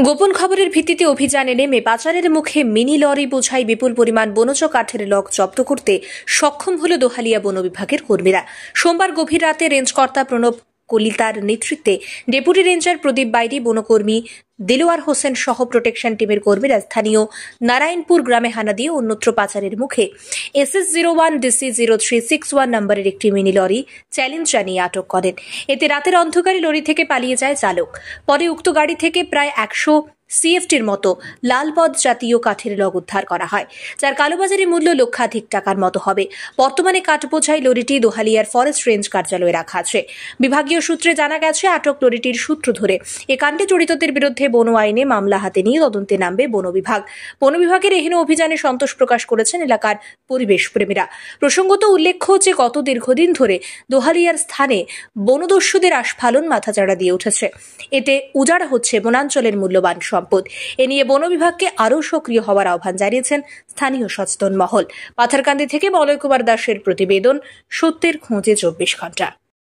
গোপন খবরের ভিত্তিতে অভিযানে নেমে পাচারের মুখে মিনি লরি বোঝাই বিপুল পরিমাণ বনজ কাঠের লগ জব্দ করতে সক্ষম হল দোহালিয়া বন বিভাগের কর্মীরা। সোমবার গভীর রাতে রেঞ্জকর্তা প্রণব কলিতার নেতৃত্বে ডেপুটি রেঞ্জার প্রদীপ বাইরি, বনকর্মী দিলওয়ার হোসেন সহ প্রোটেকশন টিমের কর্মীরা স্থানীয় নারায়ণপুর গ্রামে হানা দিয়ে অন্যত্র পাচারের মুখে SS01DC0361 নম্বরের একটি মিনি লরি চ্যালেঞ্জ জানিয়ে আটক করেন। এতে রাতের অন্ধকারে লরি থেকে পালিয়ে যায় চালক। পরে উক্ত গাড়ি থেকে প্রায় 100 CFTর মতো লালপদ জাতীয় কাঠের লগ উদ্ধার করা হয়, যার কালোবাজারি মূল্য লক্ষাধিক টাকার মতো হবে। বর্তমানে কাঠ বোঝাই লরিটি দোহালিয়ার ফরেস্ট রেঞ্জ কার্যালয়ে রাখা আছে। বিভাগীয় সূত্রে জানা গেছে, আটক লরিটির সূত্র ধরে এ কাণ্ডে জড়িতদের বিরুদ্ধে বন আইনে মামলা হাতে নিয়ে তদন্তে নামবে বন বিভাগ। বন বিভাগের এহেন অভিযানে সন্তোষ প্রকাশ করেছেন এলাকার পরিবেশ প্রেমীরা। প্রসঙ্গত উল্লেখ্য যে গত দীর্ঘদিন ধরে দোহালিয়ার স্থানে বনদস্যুদের আস্ফালন মাথাচাড়া দিয়ে উঠেছে। এতে উজাড় হচ্ছে বনাঞ্চলের মূল্যবান সম্পদ। এ নিয়ে বন বিভাগকে আরও সক্রিয় হওয়ার আহ্বান জানিয়েছেন স্থানীয় সচেতন মহল। পাথারকান্দি থেকে মলয় কুমার দাসের প্রতিবেদন, সত্যের খোঁজে 24 ঘন্টা।